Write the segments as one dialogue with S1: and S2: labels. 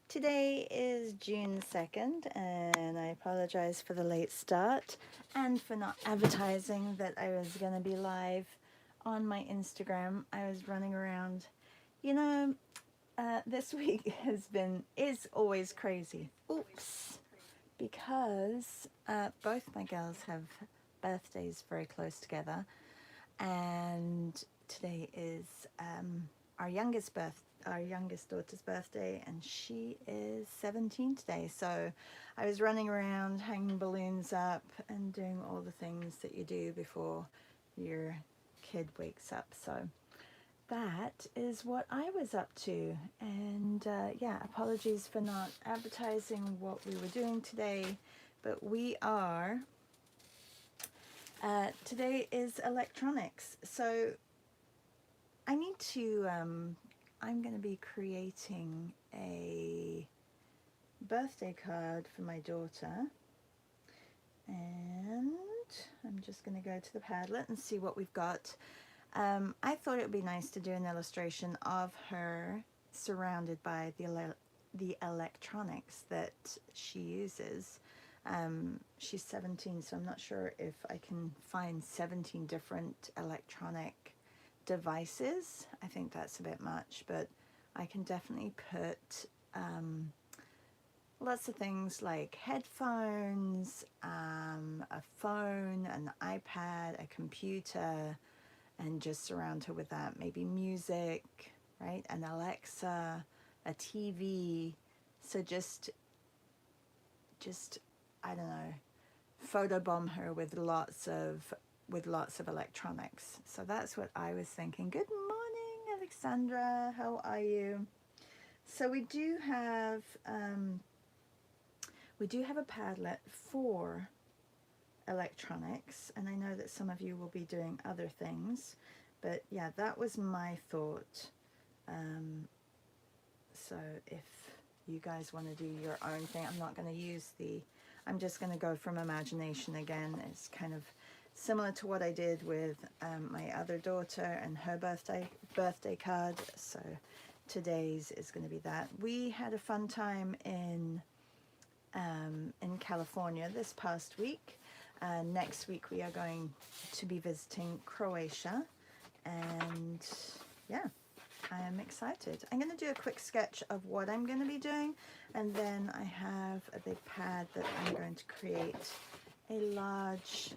S1: Today is June 2nd, and I apologize for the late start and for not advertising that I was going to be live on my Instagram. I was running around. You know, this week is always crazy. Oops. Because both my girls have birthdays very close together, and today is our youngest daughter's birthday, and she is 17 today. So I was running around hanging balloons up and doing all the things that you do before your kid wakes up. So that is what I was up to. And yeah, apologies for not advertising what we were doing today, but we are today is electronics. So I need to, I'm going to be creating a birthday card for my daughter. And I'm just going to go to the Padlet and see what we've got. I thought it would be nice to do an illustration of her surrounded by the electronics that she uses. She's 17, so I'm not sure if I can find 17 different electronic devices. I think that's a bit much, but I can definitely put lots of things like headphones, a phone, an iPad, a computer, and just surround her with that. Maybe music, right? An Alexa, a TV. So just I don't know, photobomb her with lots of electronics. So that's what I was thinking. Good morning, Alexandra. How are you? So we do have a Padlet for electronics, and I know that some of you will be doing other things, but yeah, that was my thought. So if you guys want to do your own thing, I'm not going to use I'm just going to go from imagination again. It's kind of similar to what I did with my other daughter and her birthday card. So today's is going to be that. We had a fun time in California this past week. Next week we are going to be visiting Croatia, and yeah, I am excited. I'm going to do a quick sketch of what I'm going to be doing, and then I have a big pad that I'm going to create a large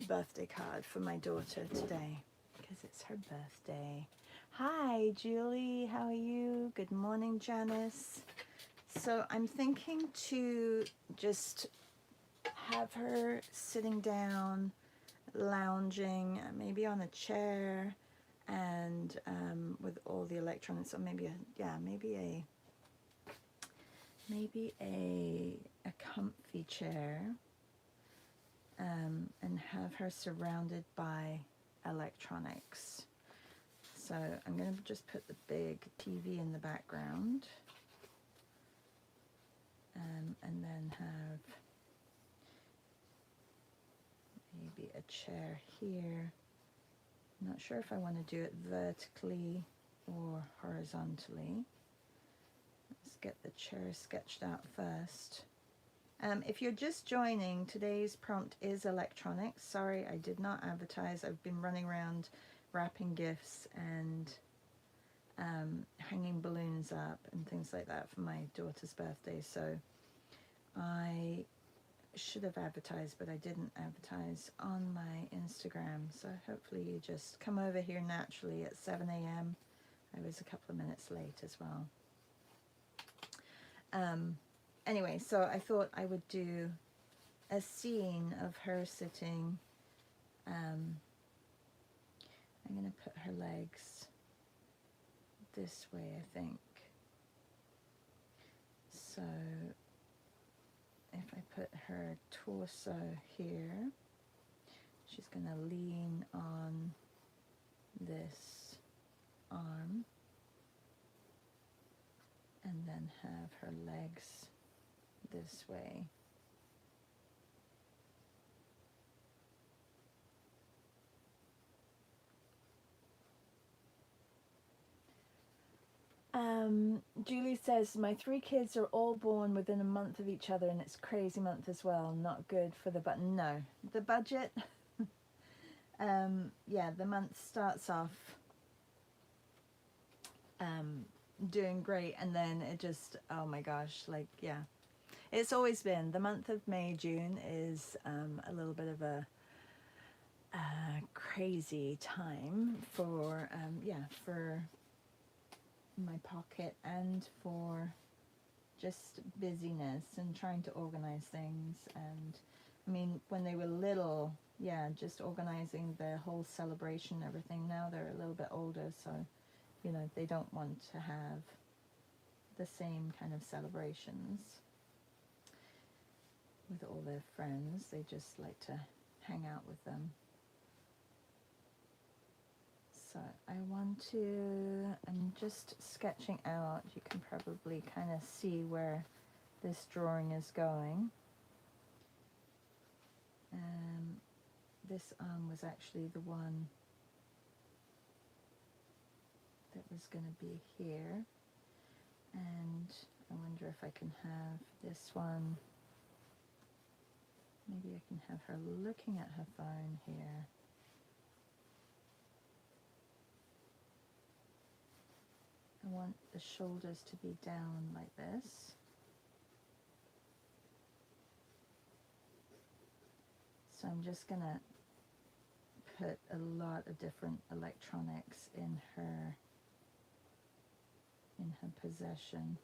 S1: birthday card for my daughter today because it's her birthday. Hi, Julie. How are you? Good morning, Janice. So I'm thinking to just have her sitting down, lounging, maybe on a chair, and with all the electronics, or maybe a comfy chair, and have her surrounded by electronics. So I'm going to just put the big TV in the background, and then have maybe a chair here. I'm not sure if I want to do it vertically or horizontally. Let's get the chair sketched out first. If you're just joining, today's prompt is electronics. Sorry, I did not advertise. I've been running around wrapping gifts and hanging balloons up and things like that for my daughter's birthday. So I should have advertised, but I didn't advertise on my Instagram. So hopefully you just come over here naturally at 7 a.m. I was a couple of minutes late as well. Anyway, so I thought I would do a scene of her sitting. I'm going to put her legs this way, I think. So if I put her torso here, she's going to lean on this arm and then have her legs this way. Julie says, my 3 kids are all born within a month of each other, and it's crazy month as well. Not good for the button. No, the budget. Yeah, the month starts off doing great, and then it just, oh my gosh, like, yeah. It's always been, the month of May, June is a little bit of a crazy time for, yeah, for my pocket and for just busyness and trying to organize things. And I mean, when they were little, yeah, just organizing the whole celebration and everything. Now they're a little bit older, so you know, they don't want to have the same kind of celebrations with all their friends. They just like to hang out with them. So I want to, I'm just sketching out, you can probably kind of see where this drawing is going. This arm was actually the one that was going to be here, and I wonder if I can have this one, maybe I can have her looking at her phone here. I want the shoulders to be down like this. So I'm just going to put a lot of different electronics in her possession.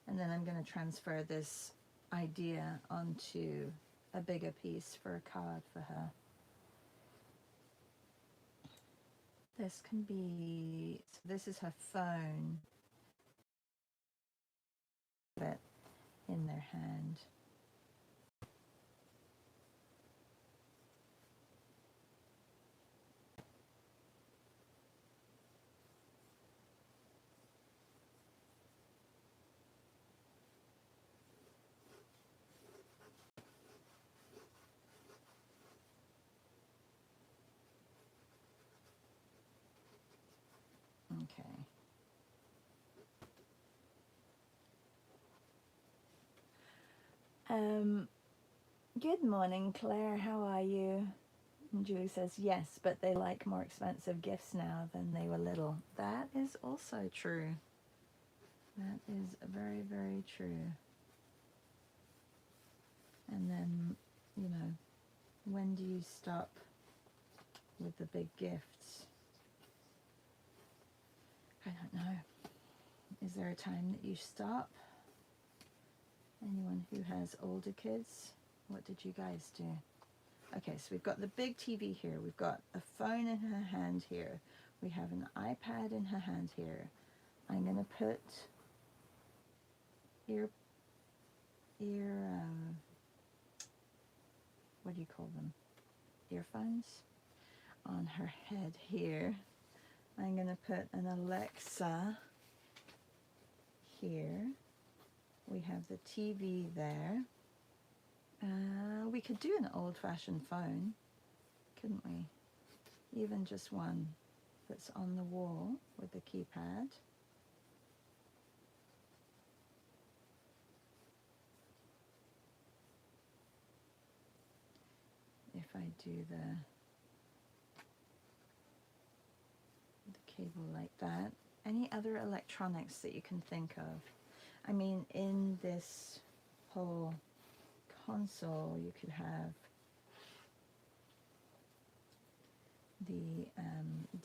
S1: And then I'm going to transfer this idea onto a bigger piece for a card for her. This can be, so this is her phone, but in their hand. Okay. Good morning, Claire. How are you? And Julie says, yes, but they like more expensive gifts now than they were little. That is also true. That is very, very true. And then, you know, when do you stop with the big gifts? I don't know. Is there a time that you stop? Anyone who has older kids? What did you guys do? Okay, so we've got the big TV here. We've got a phone in her hand here. We have an iPad in her hand here. I'm going to put what do you call them? Earphones on her head here. I'm going to put an Alexa here. We have the TV there. We could do an old-fashioned phone, couldn't we? Even just one that's on the wall with the keypad. If I do the cable like that. Any other electronics that you can think of? I mean, in this whole console, you could have the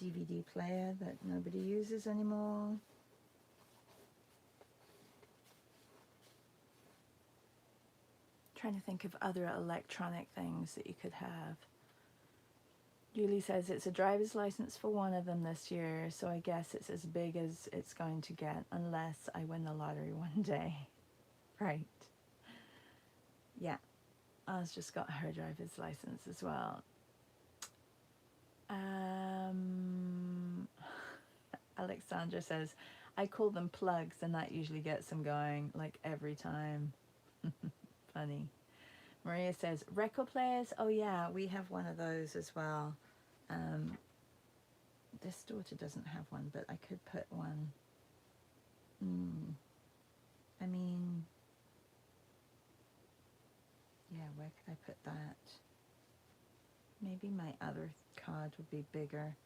S1: DVD player that nobody uses anymore. Trying to think of other electronic things that you could have. Julie says it's a driver's license for one of them this year, so I guess it's as big as it's going to get unless I win the lottery one day. Right. Yeah. Oz just got her driver's license as well. Alexandra says, I call them plugs and that usually gets them going like every time. Funny. Maria says, record players? Oh yeah, we have one of those as well. This daughter doesn't have one, but I could put one I mean, yeah, where could I put that? Maybe my other card would be bigger.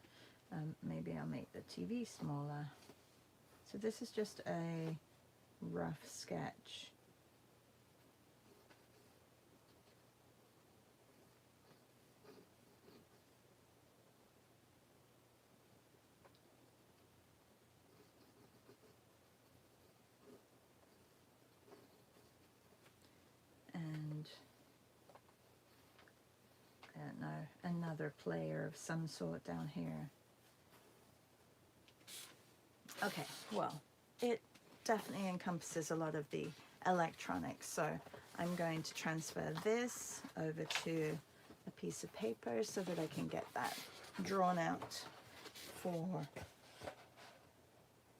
S1: Maybe I'll make the TV smaller. So this is just a rough sketch. And I don't know, another player of some sort down here. Okay, well, it definitely encompasses a lot of the electronics, so I'm going to transfer this over to a piece of paper so that I can get that drawn out for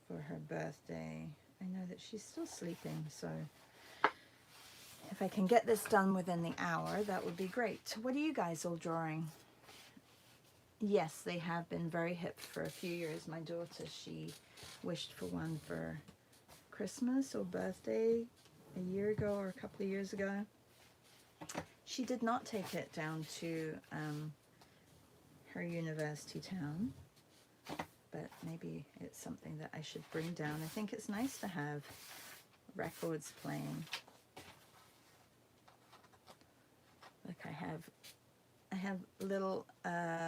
S1: her birthday. I know that she's still sleeping, so if I can get this done within the hour, that would be great. What are you guys all drawing? Yes, they have been very hip for a few years. My daughter, she wished for one for Christmas or birthday a year ago or a couple of years ago. She did not take it down to her university town, but maybe it's something that I should bring down. I think it's nice to have records playing. Look, I have little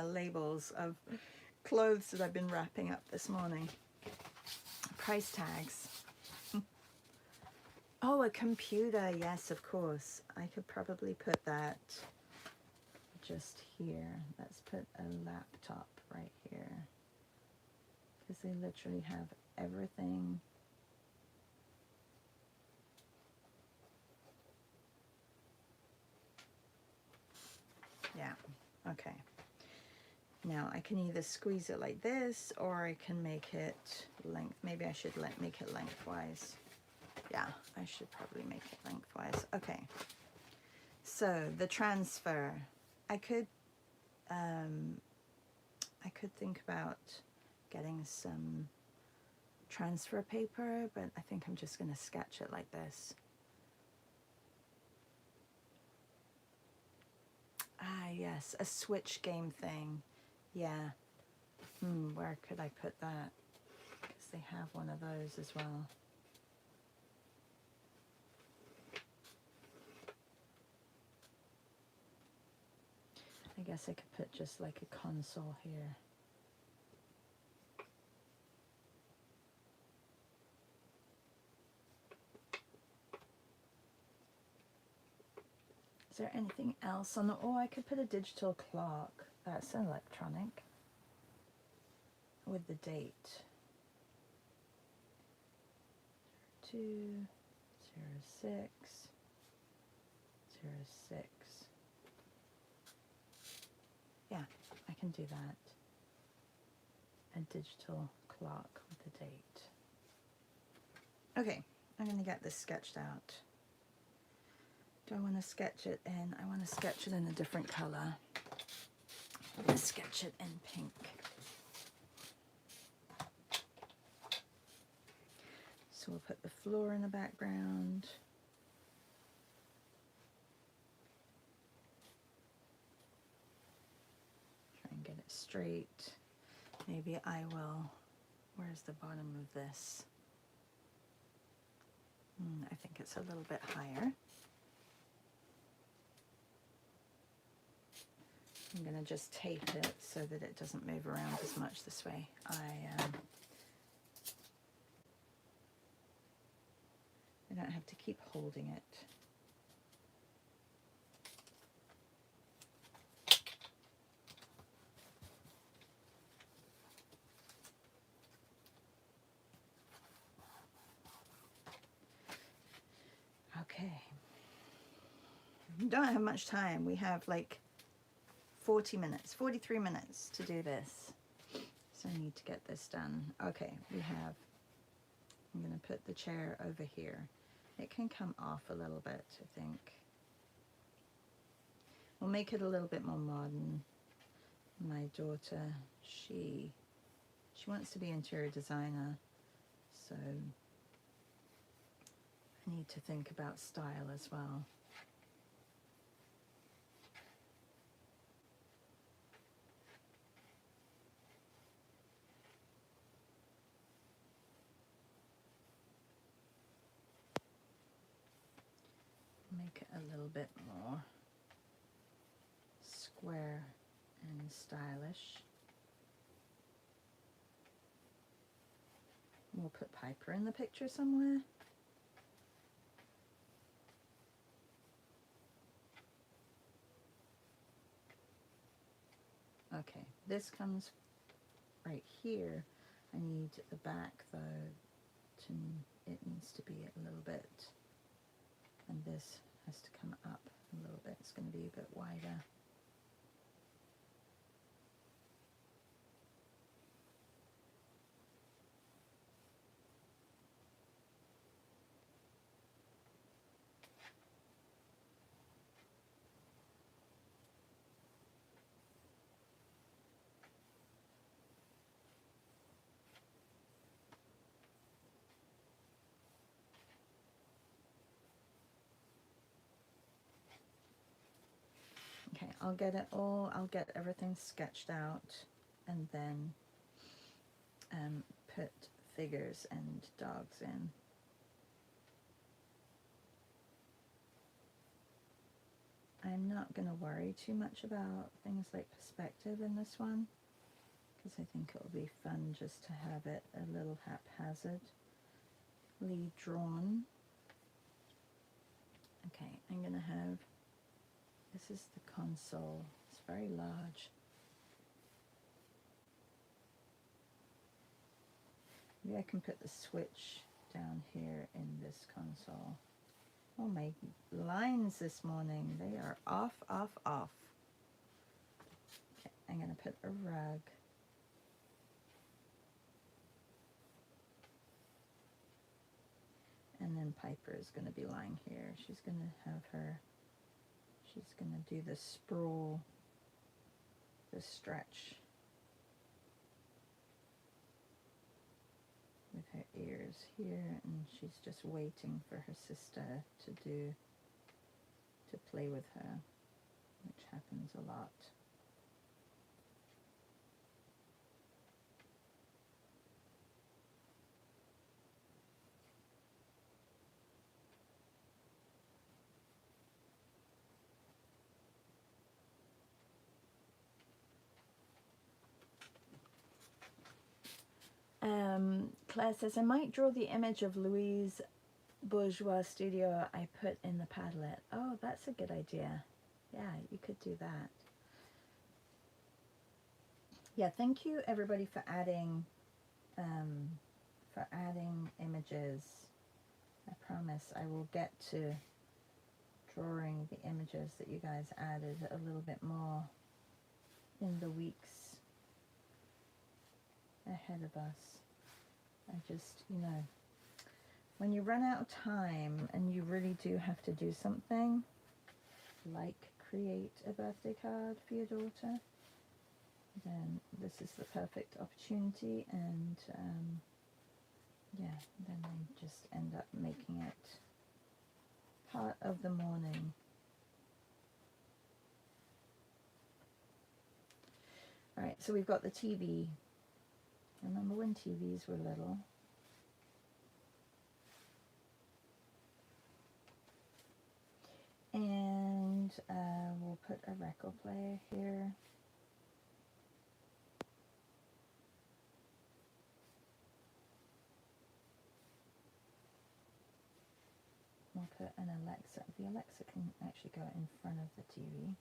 S1: labels of clothes that I've been wrapping up this morning. Price tags. Oh, a computer. Yes, of course. I could probably put that just here. Let's put a laptop right here, because they literally have everything. Yeah, okay. Now I can either squeeze it like this, or I can make it length. Maybe I should make it lengthwise. Yeah, I should probably make it lengthwise. Okay, so the transfer. I could think about getting some transfer paper, but I think I'm just going to sketch it like this. Ah, yes, a Switch game thing. Yeah. Where could I put that? Because they have one of those as well. I guess I could put just like a console here. Is there anything else on the... Oh, I could put a digital clock. That's electronic. With the date. 2/06/06. Yeah, I can do that. A digital clock with the date. Okay, I'm going to get this sketched out. Do I want to sketch it in? I want to sketch it in a different color. I'm going to sketch it in pink. So we'll put the floor in the background. Try and get it straight. Maybe I will... Where's the bottom of this? I think it's a little bit higher. I'm going to just tape it so that it doesn't move around as much this way. I don't have to keep holding it. Okay. We don't have much time. We have like 40 minutes, 43 minutes to do this. So I need to get this done. Okay, I'm going to put the chair over here. It can come off a little bit, I think. We'll make it a little bit more modern. My daughter, she wants to be interior designer, so I need to think about style as well. Make it a little bit more square and stylish. We'll put Piper in the picture somewhere. Okay, this comes right here. I need the back though to, it needs to be a little bit, and this has to come up a little bit. It's going to be a bit wider. Okay, I'll get everything sketched out and then put figures and dogs in. I'm not going to worry too much about things like perspective in this one, because I think it'll be fun just to have it a little haphazardly drawn. Okay, I'm going to have, this is the console. It's very large. Maybe I can put the switch down here in this console. Oh, my lines this morning, they are off, off, off. Okay, I'm going to put a rug. And then Piper is going to be lying here. She's going to have her, she's going to do the sprawl, the stretch with her ears here, and she's just waiting for her sister to play with her, which happens a lot. Claire says, I might draw the image of Louise Bourgeois studio I put in the Padlet. Oh, that's a good idea. Yeah, you could do that. Yeah, thank you everybody for adding images. I promise I will get to drawing the images that you guys added a little bit more in the weeks ahead of us. I just, you know, when you run out of time and you really do have to do something, like create a birthday card for your daughter, then this is the perfect opportunity, and yeah, then I just end up making it part of the morning. Alright, so we've got the TV. Remember when TVs were little? And we'll put a record player here. We'll put an Alexa. The Alexa can actually go in front of the TV.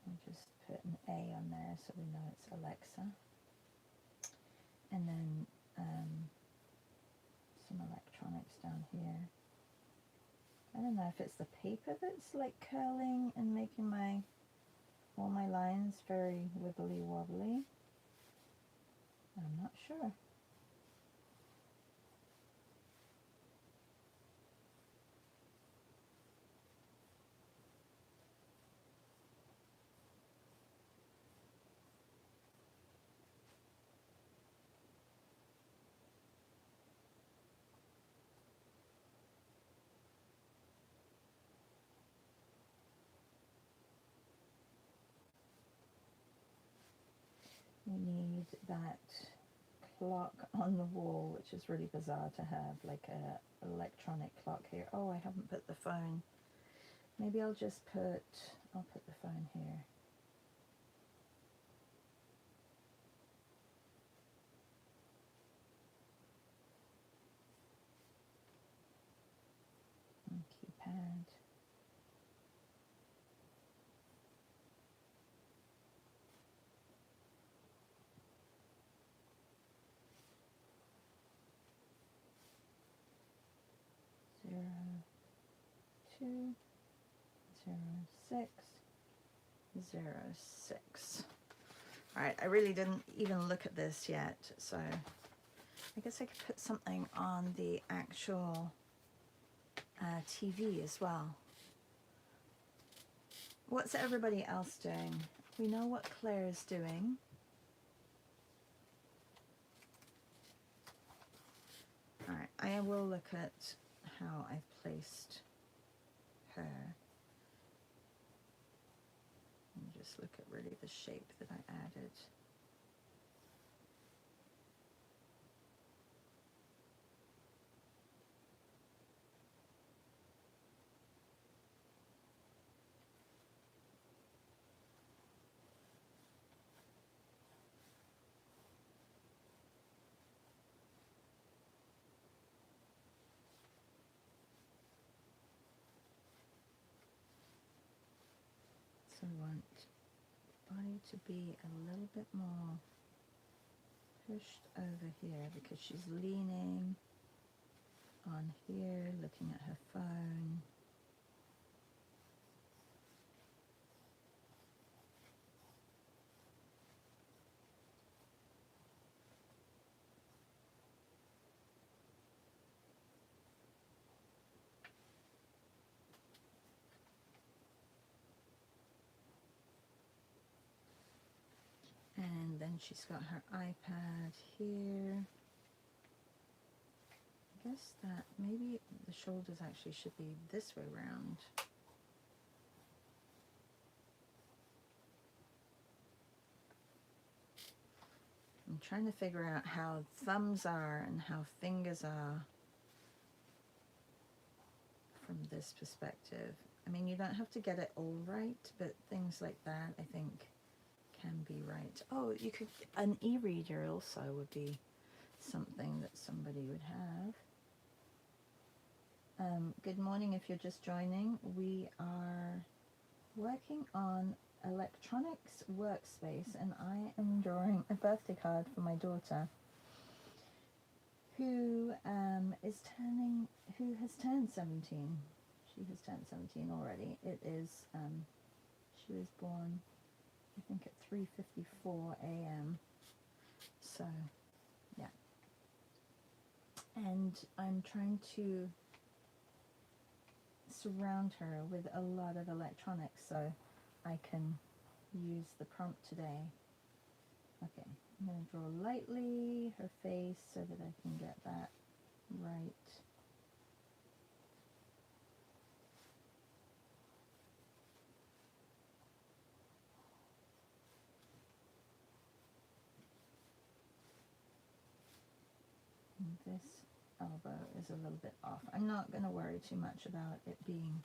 S1: We'll just put an A on there so we know it's Alexa. And then some electronics down here. I don't know if it's the paper that's like curling and making all my lines very wibbly wobbly. I'm not sure. We need that clock on the wall, which is really bizarre to have, like a electronic clock here. Oh, I haven't put the phone. Maybe I'll put the phone here. And keypad. Zero, 2, 0, 6, 0, 6. Alright, I really didn't even look at this yet, so I guess I could put something on the actual TV as well. What's everybody else doing? We know what Claire's doing. Alright, I will look at how I've placed her. And just look at really the shape that I added. So I want body to be a little bit more pushed over here because she's leaning on here, looking at her phone. And then she's got her iPad here. I guess that maybe the shoulders actually should be this way round. I'm trying to figure out how thumbs are and how fingers are from this perspective. I mean, you don't have to get it all right, but things like that, I think, can be right. Oh, you could, an e-reader also would be something that somebody would have. Good morning if you're just joining. We are working on electronics workspace, and I am drawing a birthday card for my daughter who has turned 17. She has turned 17 already. It is she was born, I think, at 3:54 a.m. So yeah, and I'm trying to surround her with a lot of electronics so I can use the prompt today. Okay, I'm going to draw lightly her face so that I can get that right. And this elbow is a little bit off. I'm not going to worry too much about it being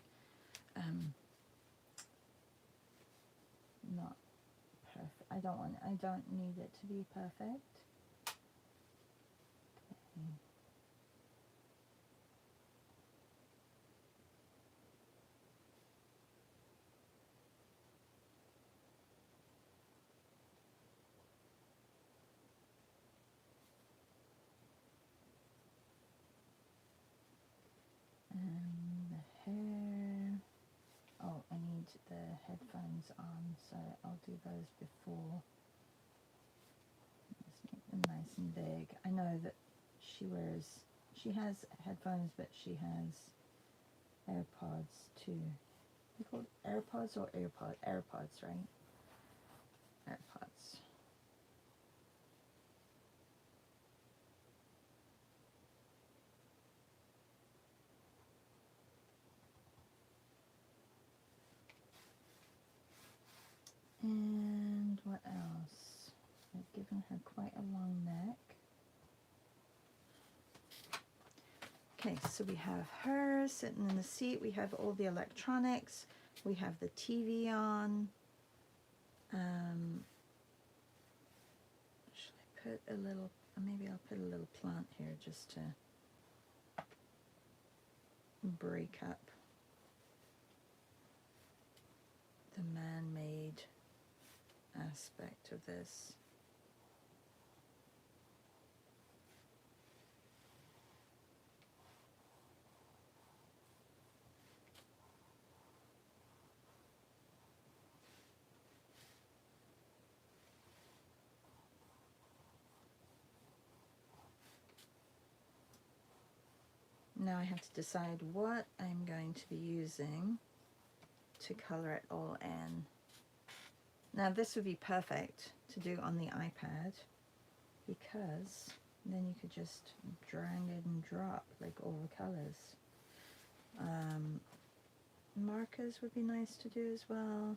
S1: not perfect. I don't need it to be perfect. Okay. And the hair. Oh, I need the headphones on, so I'll do those before. Let's make them nice and big. I know that she has headphones, but she has AirPods too. They called AirPods or AirPod? AirPods, right? AirPods. And what else? I've given her quite a long neck. Okay, so we have her sitting in the seat. We have all the electronics. We have the TV on. Should I put a little, maybe I'll put a little plant here just to break up the man-made aspect of this. Now I have to decide what I'm going to be using to color it all in. Now this would be perfect to do on the iPad because then you could just drag and drop like all the colors. Markers would be nice to do as well.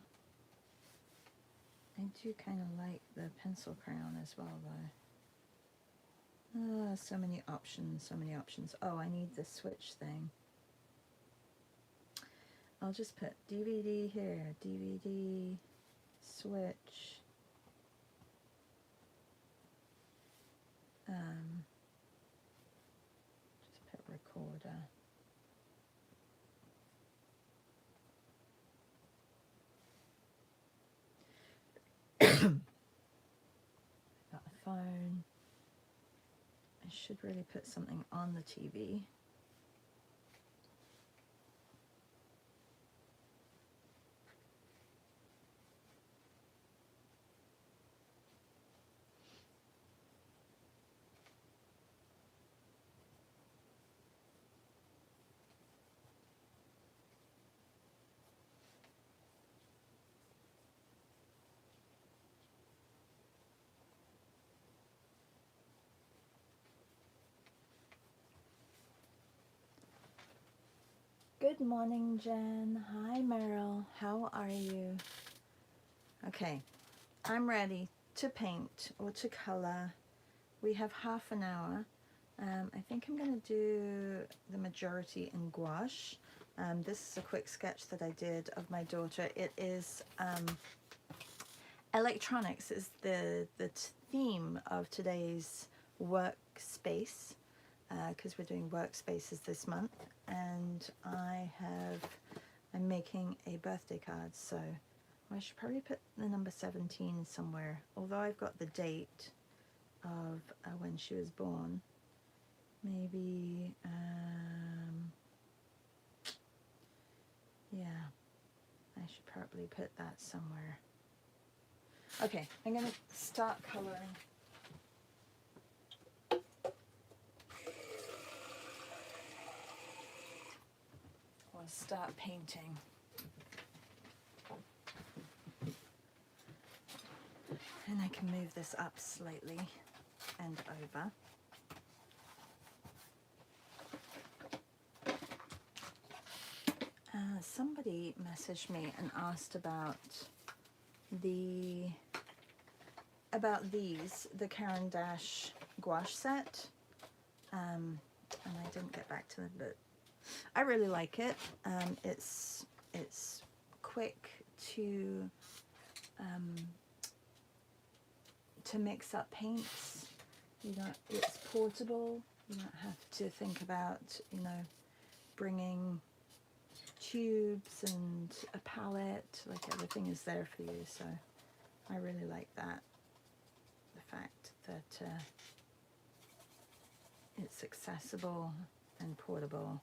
S1: I do kind of like the pencil crayon as well though. Oh, so many options, so many options. Oh, I need the switch thing. I'll just put DVD here, DVD, switch. Just put recorder. Got the phone. I should really put something on the TV. Good morning, Jen. Hi, Meryl. How are you? Okay, I'm ready to paint or to color. We have half an hour. I think I'm going to do the majority in gouache. This is a quick sketch that I did of my daughter. It is electronics is the theme of today's workspace, because we're doing workspaces this month, and I'm making a birthday card, so I should probably put the number 17 somewhere, although I've got the date of when she was born. Maybe yeah, I should probably put that somewhere. Okay, I'm gonna start coloring. Or start painting. And I can move this up slightly and over. Somebody messaged me and asked about the Caran d'Ache gouache set, and I didn't get back to them, but I really like it. It's quick to mix up paints. It's portable. You don't have to think about, bringing tubes and a palette. Like, everything is there for you. So I really like that. The fact that it's accessible and portable.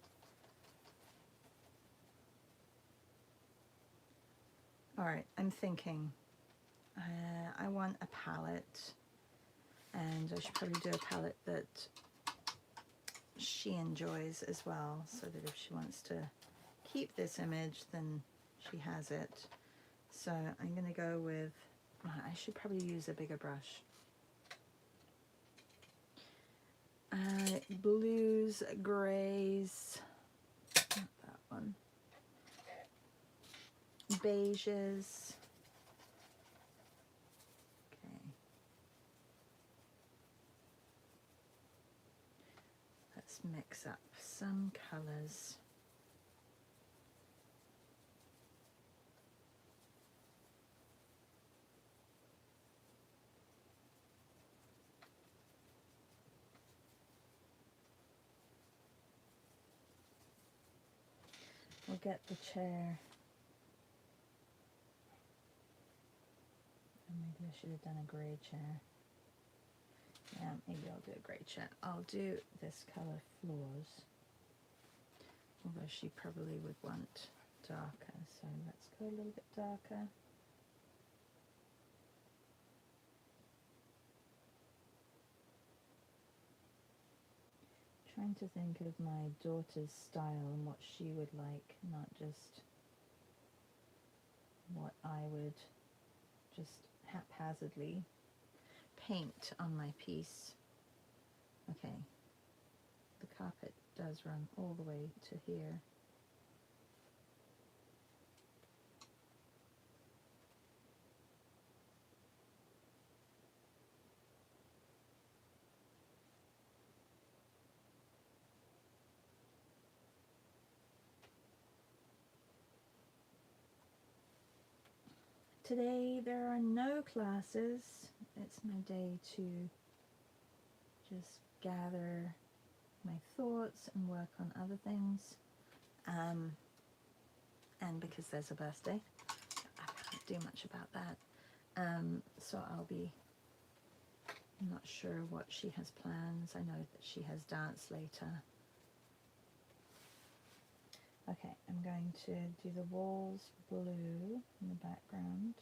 S1: All right, I'm thinking I want a palette, and I should probably do a palette that she enjoys as well, so that if she wants to keep this image, then she has it. So I'm going to go with, I should probably use a bigger brush. Blues, grays, not that one, beiges. Okay. just mix up some colors. We'll get the chair. Oh, maybe I should have done a grey chair. Yeah, maybe I'll do a grey chair. I'll do this colour floors. Although she probably would want darker, so let's go a little bit darker. Trying to think of my daughter's style and what she would like, not just what I would just haphazardly paint on my piece. Okay, the carpet does run all the way to here. Today there are no classes. It's my day to just gather my thoughts and work on other things. And because there's a birthday, I can't do much about that. So I'll be not sure what she has plans. I know that she has dance later. Okay, I'm going to do the walls blue in the background.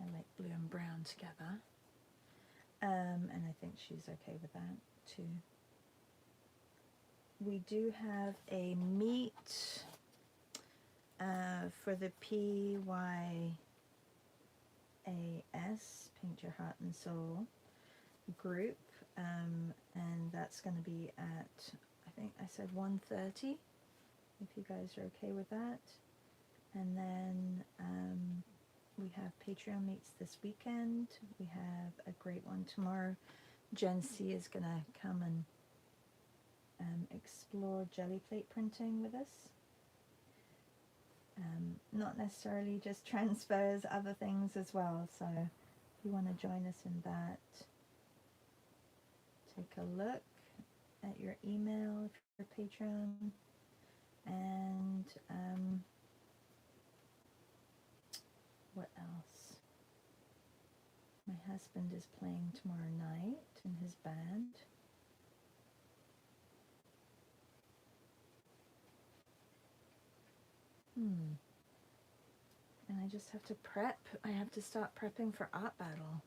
S1: I like blue and brown together. And I think she's okay with that too. We do have a meet for the PYAS, Paint Your Heart and Soul group, and that's going to be at, I think I said 1:30, if you guys are okay with that. And then we have Patreon meets this weekend. We have a great one tomorrow. Jen C is going to come and explore jelly plate printing with us. Not necessarily just transpose, other things as well. So if you want to join us in that, take a look at your email for Patreon. And what else? My husband is playing tomorrow night in his band. And I just have to prep. I have to start prepping for Art Battle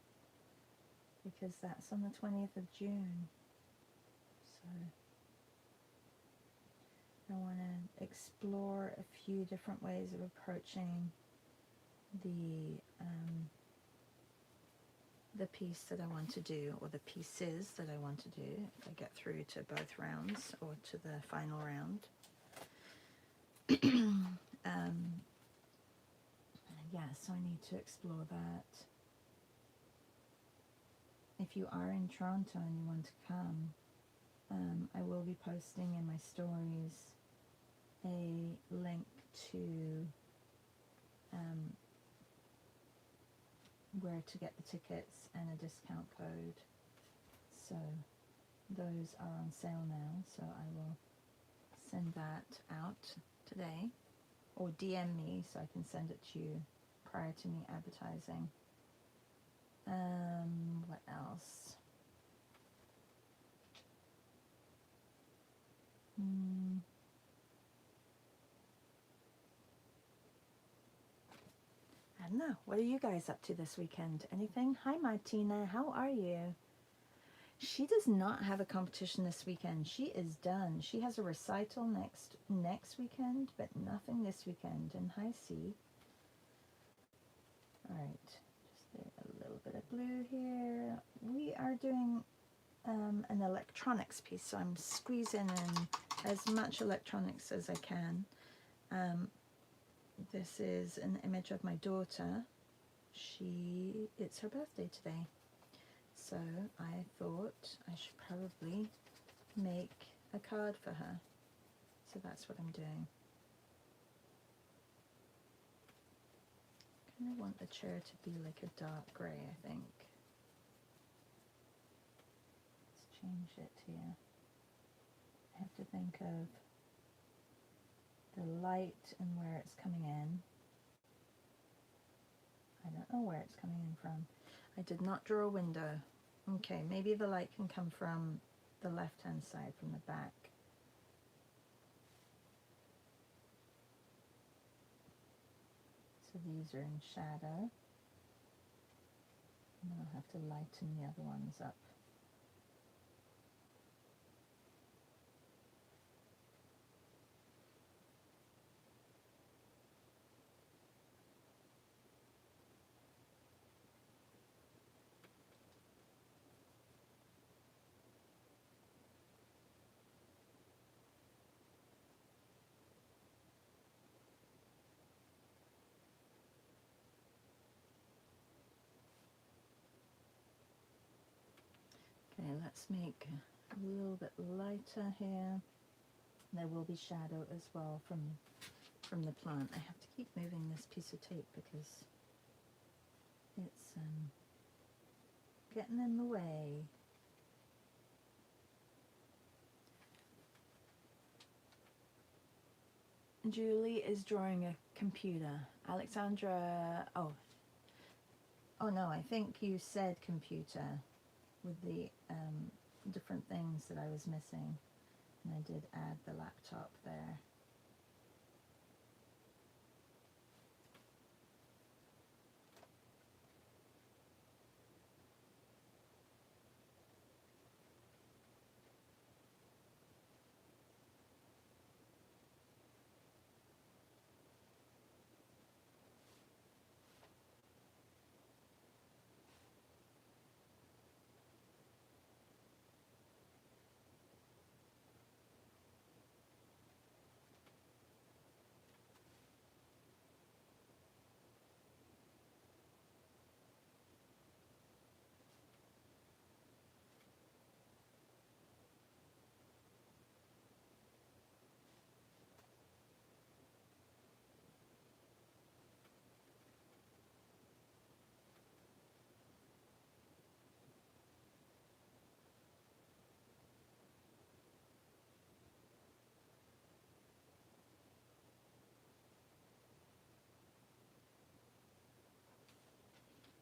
S1: because that's on the 20th of June. So I want to explore a few different ways of approaching the piece that I want to do, or the pieces that I want to do, if I get through to both rounds or to the final round. Yeah, so I need to explore that. If you are in Toronto and you want to come, I will be posting in my stories a link to where to get the tickets and a discount code. So those are on sale now, so I will send that out today, or DM me so I can send it to you prior to me advertising. What else? I don't know. What are you guys up to this weekend? Anything? Hi, Martina. How are you? She does not have a competition this weekend. She is done. She has a recital next weekend, but nothing this weekend. And hi, C. All right. Just a little bit of blue here. We are doing an electronics piece, so I'm squeezing in as much electronics as I can. This is an image of my daughter. It's her birthday today. So I thought I should probably make a card for her. So that's what I'm doing. I kind of want the chair to be like a dark grey, I think. Let's change it here. I have to think of the light and where it's coming in. I don't know where it's coming in from. I did not draw a window. Okay, maybe the light can come from the left-hand side, from the back. So these are in shadow. And then I'll have to lighten the other ones up. Okay, let's make a little bit lighter here. There will be shadow as well from the plant. I have to keep moving this piece of tape because it's getting in the way. Julie is drawing a computer. Alexandra, oh no, I think you said computer with the different things that I was missing, and I did add the laptop there.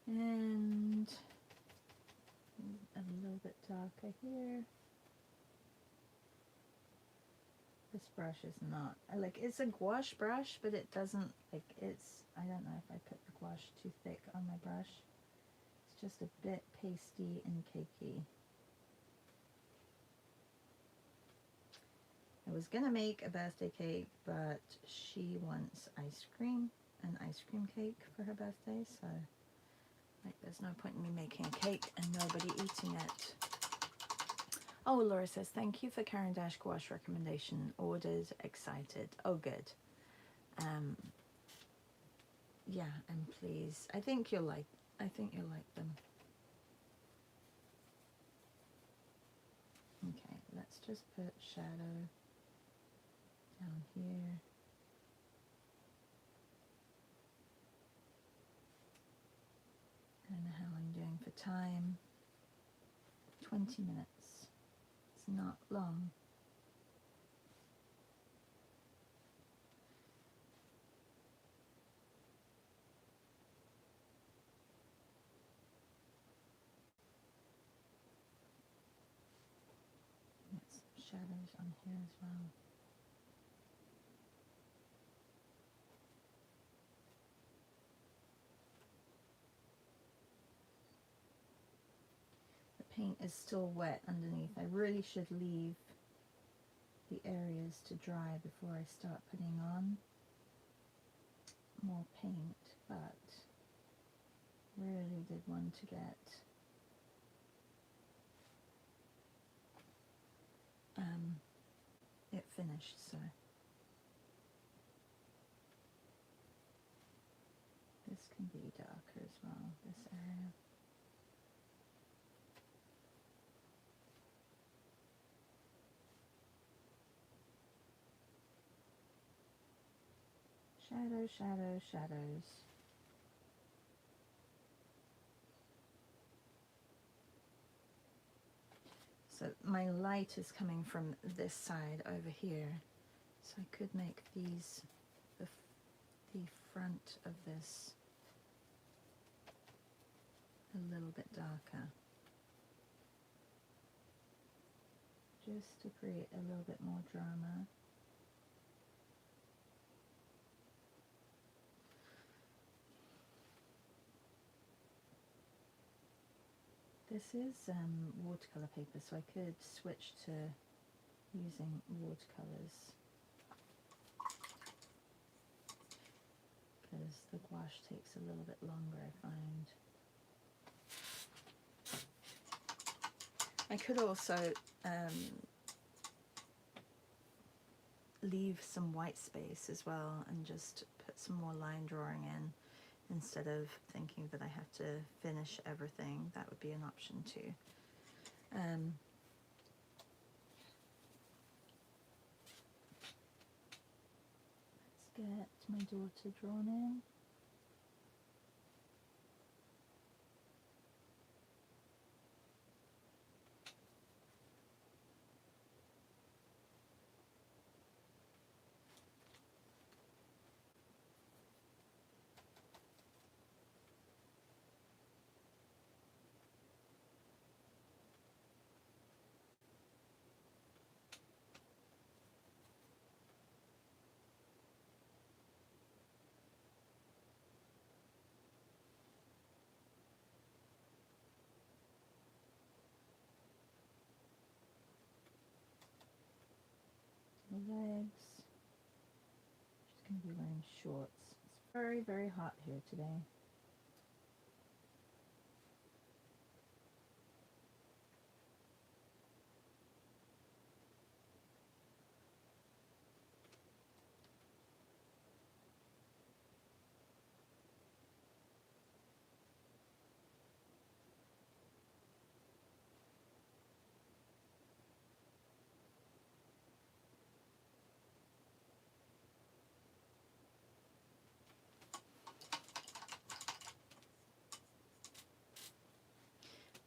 S1: And a little bit darker here. This brush is not, like, it's a gouache brush, but it doesn't, like, it's, I don't know if I put the gouache too thick on my brush. It's just a bit pasty and cakey. I was gonna make a birthday cake, but she wants ice cream, an ice cream cake for her birthday, so like there's no point in me making a cake and nobody eating it. Oh, Laura says, thank you for Caran d'Ache gouache recommendation. Ordered, excited. Oh, good. Yeah, I'm pleased. I think you'll like them. Okay, let's just put shadow down here. I don't know how I'm doing for time. 20 minutes. It's not long. Get some shadows on here as well. The paint is still wet underneath. I really should leave the areas to dry before I start putting on more paint, but really did want to get it finished, so this can be darker as well, this area. Shadow, shadow, shadows. So my light is coming from this side over here. So I could make these the front of this a little bit darker, just to create a little bit more drama. This is watercolor paper, so I could switch to using watercolors, because the gouache takes a little bit longer, I find. I could also leave some white space as well and just put some more line drawing in, instead of thinking that I have to finish everything. That would be an option too. Let's get my daughter drawn in. The legs. She's going to be wearing shorts. It's very, very hot here today.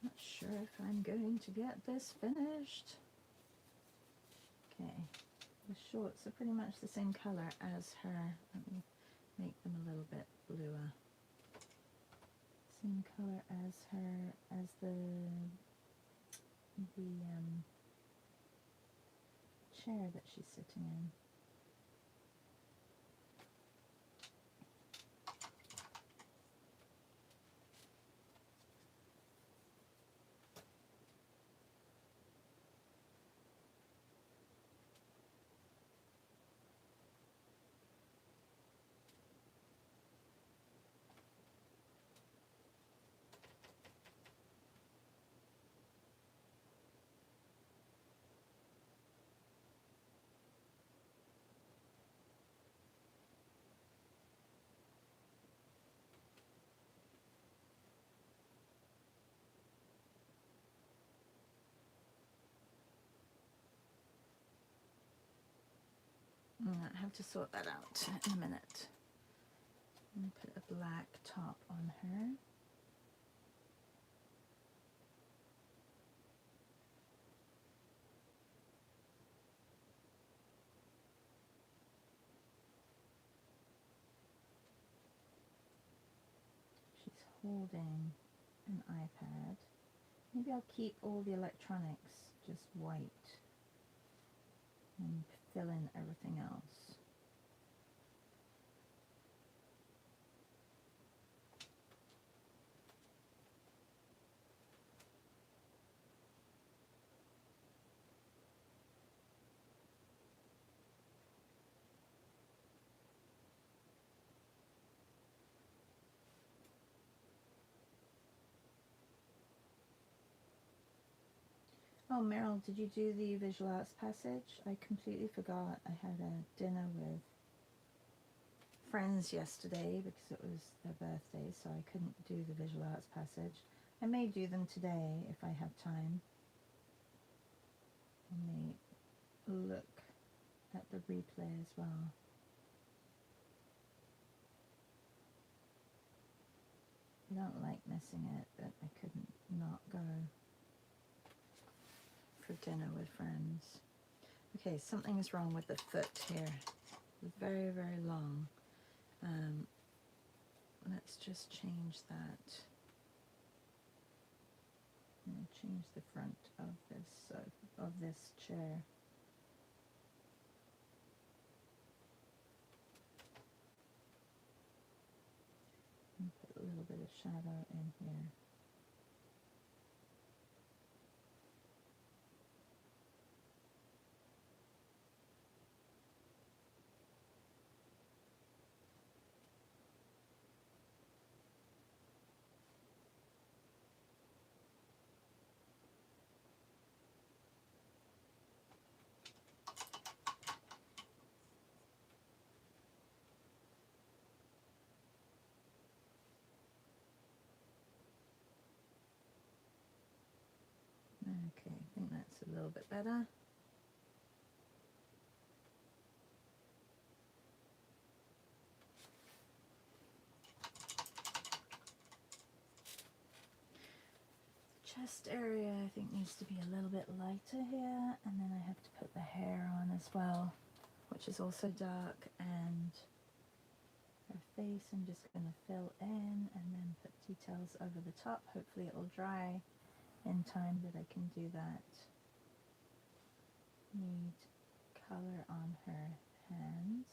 S1: Not sure if I'm going to get this finished. Okay, the shorts are pretty much the same color as her. Let me make them a little bit bluer. Same color as her, as the chair that she's sitting in. I have to sort that out in a minute. And put a black top on her. She's holding an iPad. Maybe I'll keep all the electronics just white and fill in everything else. Oh, Meryl, did you do the visual arts passage? I completely forgot. I had a dinner with friends yesterday because it was their birthday, so I couldn't do the visual arts passage. I may do them today if I have time. I may look at the replay as well. don't like missing it, but I couldn't not go for dinner with friends. Okay, something is wrong with the foot here. It's very, very long. Let's just change that. I'm going to change the front of this chair. And put a little bit of shadow in here. Okay, I think that's a little bit better. Chest area I think needs to be a little bit lighter here, and then I have to put the hair on as well, which is also dark, and her face I'm just going to fill in and then put details over the top. Hopefully it will dry in time that I can do that. Need color on her hands.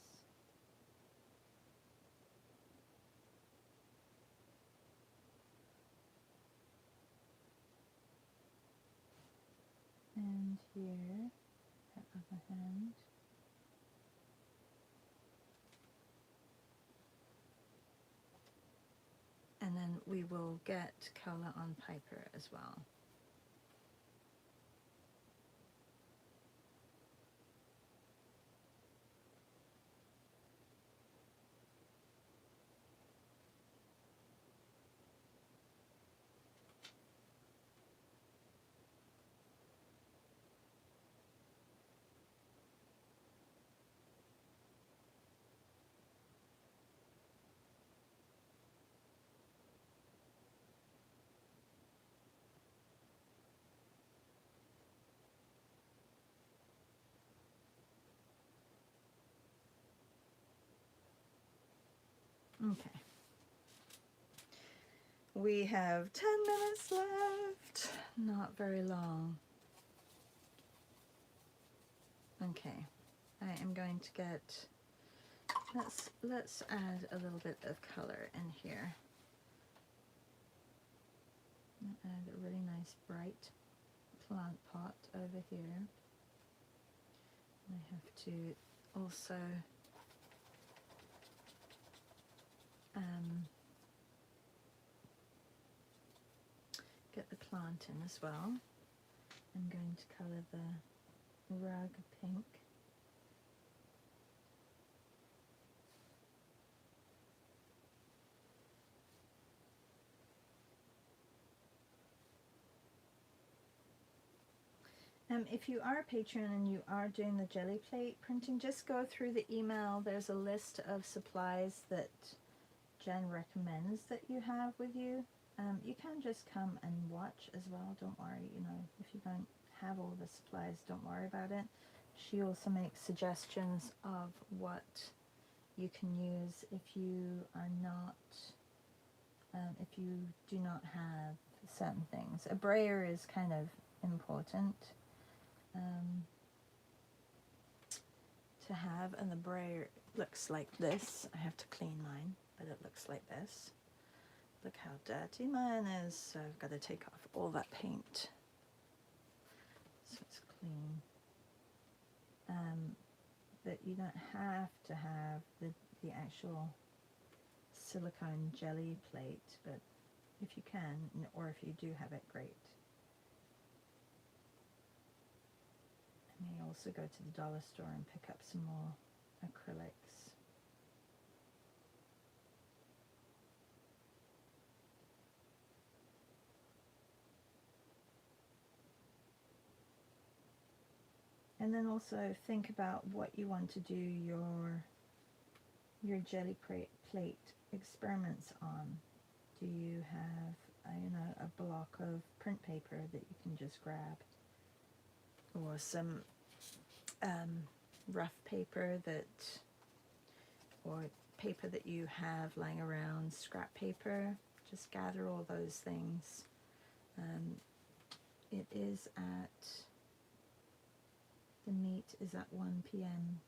S1: And here, her other hand. And then we will get color on Piper as well. Okay. We have 10 minutes left. Not very long. Okay. I am going to get, let's add a little bit of color in here. Add a really nice bright plant pot over here. I have to also get the plant in as well. I'm going to color the rug pink. If you are a patron and you are doing the jelly plate printing, just go through the email. There's a list of supplies that Jen recommends that you have with you. You can just come and watch as well. Don't worry, you know, if you don't have all the supplies, don't worry about it. She also makes suggestions of what you can use if you are not, if you do not have certain things. A brayer is kind of important to have, and the brayer looks like this. I have to clean mine, but it looks like this. Look how dirty mine is, so I've got to take off all that paint so it's clean. But you don't have to have the actual silicone jelly plate, but if you can, or if you do have it, great. I may also go to the dollar store and pick up some more acrylics. And then also think about what you want to do your jelly plate experiments on. Do you have, you know, a block of print paper that you can just grab? Or some rough paper that, or paper that you have lying around, scrap paper. Just gather all those things. It is at, the meet is at 1 p.m.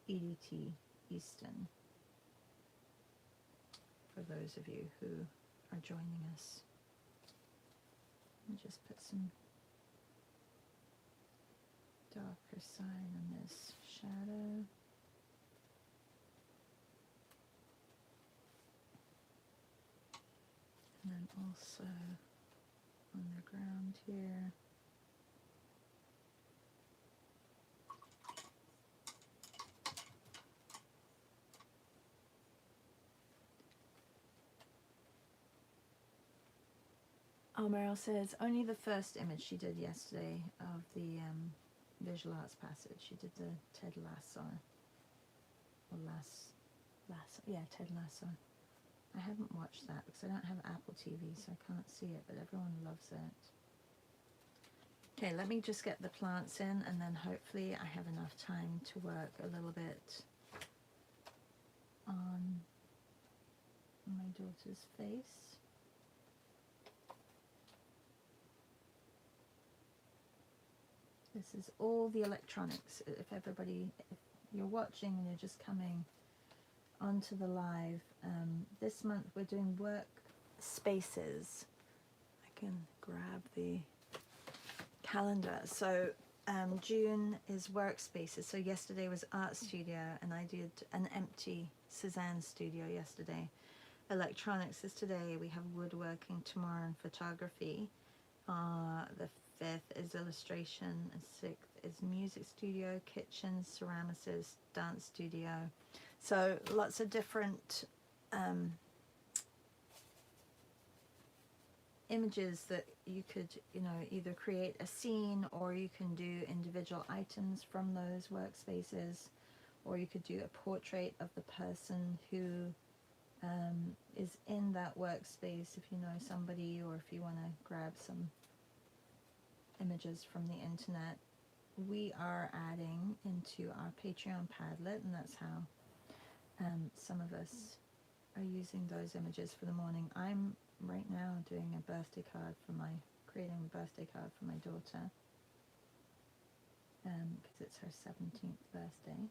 S1: EDT Eastern, for those of you who are joining us. Let me just put some darker side on this shadow. And then also on the ground here. Oh, Meryl says only the first image she did yesterday of the visual arts passage. She did the Ted Lasso, or Ted Lasso. I haven't watched that because I don't have Apple TV, so I can't see it, but everyone loves it. Okay, let me just get the plants in, and then hopefully I have enough time to work a little bit on my daughter's face. This is all the electronics. If you're watching and you're just coming onto the live, this month we're doing work spaces. I can grab the calendar. So June is workspaces. So yesterday was art studio, and I did an empty Cézanne studio yesterday. Electronics is today. We have woodworking tomorrow and photography. The 5th is illustration, and 6th is music studio, kitchen, ceramicist, dance studio. So lots of different images that you could, you know, either create a scene, or you can do individual items from those workspaces, or you could do a portrait of the person who is in that workspace, if you know somebody, or if you want to grab some images from the internet. We are adding into our Patreon Padlet, and that's how some of us are using those images for the morning. I'm right now doing a birthday card for creating a birthday card for my daughter, because it's her 17th birthday.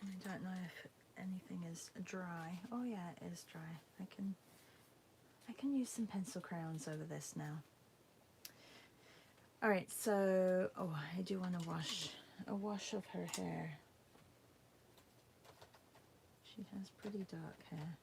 S1: And I don't know if anything is dry. Oh yeah, it is dry. I can use some pencil crayons over this now. All right, so I do want to wash a wash of her hair. She has pretty dark hair.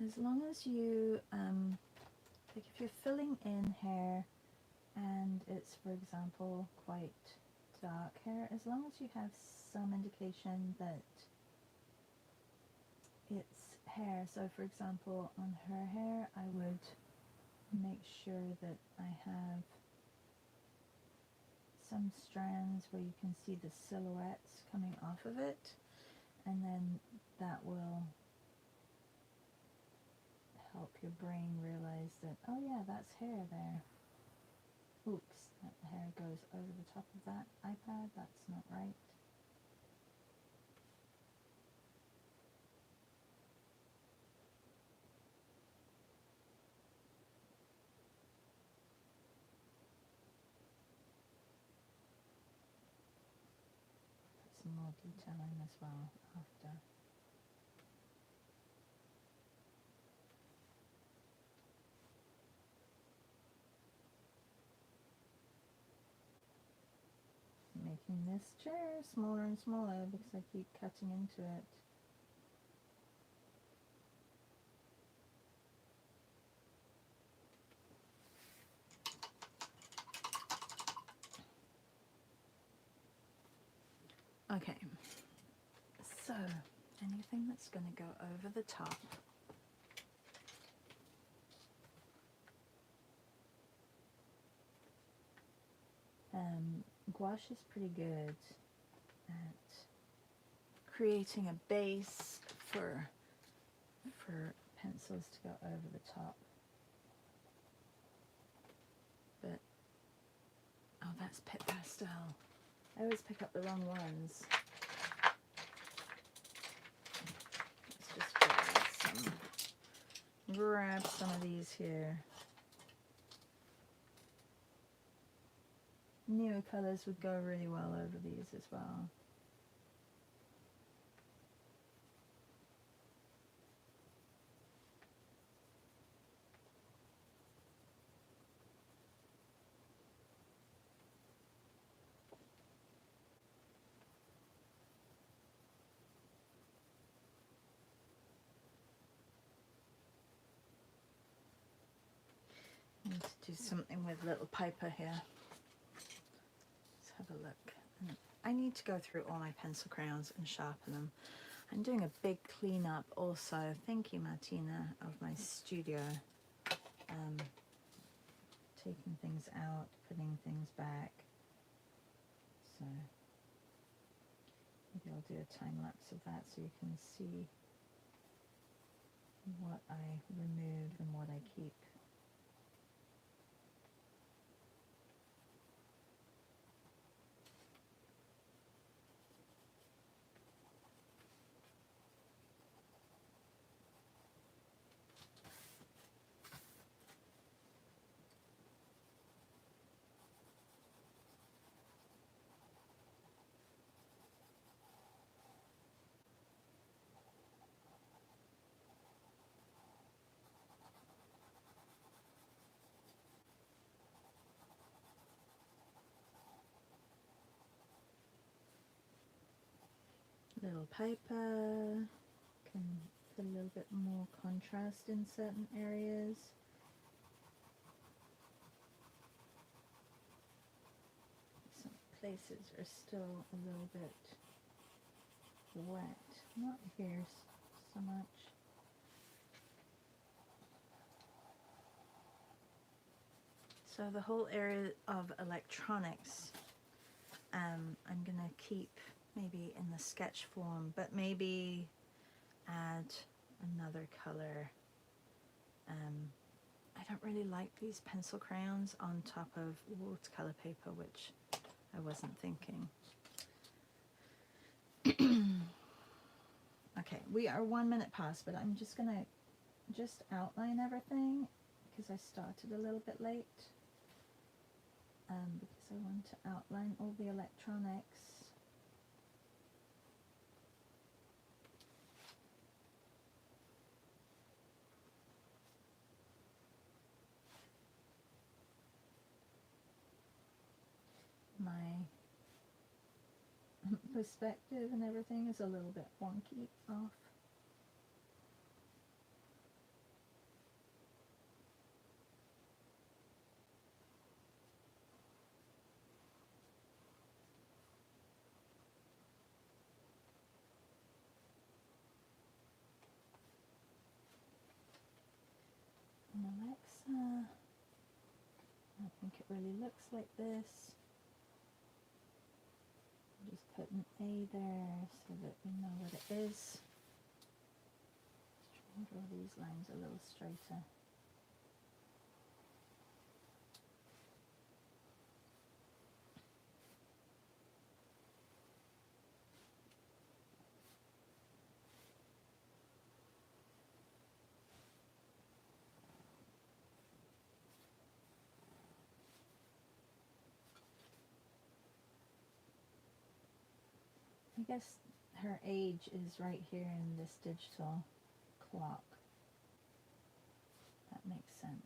S1: As long as you, like if you're filling in hair and it's, for example, quite dark hair, as long as you have some indication that it's hair. So for example, on her hair, I would make sure that I have some strands where you can see the silhouettes coming off of it, and then that will help your brain realize that, oh yeah, that's hair there. Oops, that hair goes over the top of that iPad, that's not right. Put some more detail in as well after. Making this chair smaller and smaller because I keep cutting into it. Okay, so anything that's going to go over the top. Gouache is pretty good at creating a base for pencils to go over the top. But, oh, that's Pitt Pastel. I always pick up the wrong ones. Let's just grab some of these here. Newer colours would go really well over these as well. Need to do something with Little Piper here. Let's have a look. And I need to go through all my pencil crayons and sharpen them. I'm doing a big cleanup also. Thank you, Martina, of my studio. Taking things out, putting things back. So maybe I'll do a time lapse of that so you can see what I remove and what I keep. Little Piper can put a little bit more contrast in certain areas. Some places are still a little bit wet. Not here so much. So the whole area of electronics, I'm going to keep maybe in the sketch form, but maybe add another color. I don't really like these pencil crayons on top of watercolor paper, which I wasn't thinking. Okay, we are 1 minute past, but I'm just gonna outline everything because I started a little bit late. Because I want to outline all the electronics. My perspective and everything is a little bit wonky off. And Alexa, I think it really looks like this. Just put an A there so that we know what it is. Just try and draw these lines a little straighter. I guess her age is right here in this digital clock. That makes sense.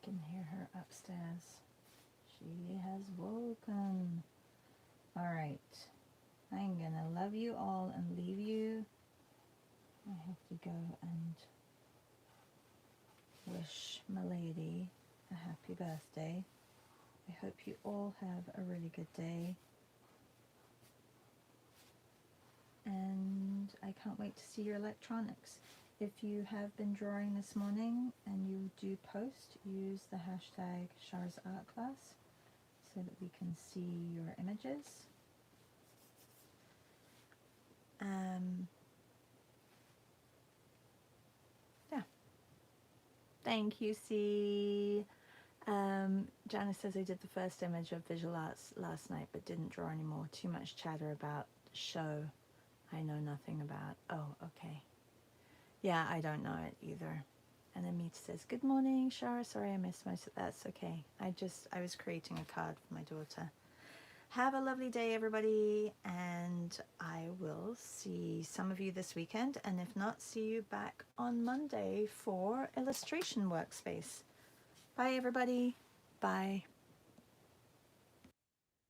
S1: can hear her upstairs. She has woken. All right. I'm going to love you all and leave you. I have to go and wish my lady a happy birthday. I hope you all have a really good day. And I can't wait to see your electronics. If you have been drawing this morning and you do post, use the hashtag Char's Art Class so that we can see your images. Yeah. Thank you, C. Janice says I did the first image of visual arts last night but didn't draw anymore. Too much chatter about show I know nothing about. Oh, okay. Yeah, I don't know it either. And Amit says, good morning, Shara. Sorry I missed most of that. That's okay. I was creating a card for my daughter. Have a lovely day, everybody. And I will see some of you this weekend. And if not, see you back on Monday for Illustration Workspace. Bye, everybody. Bye.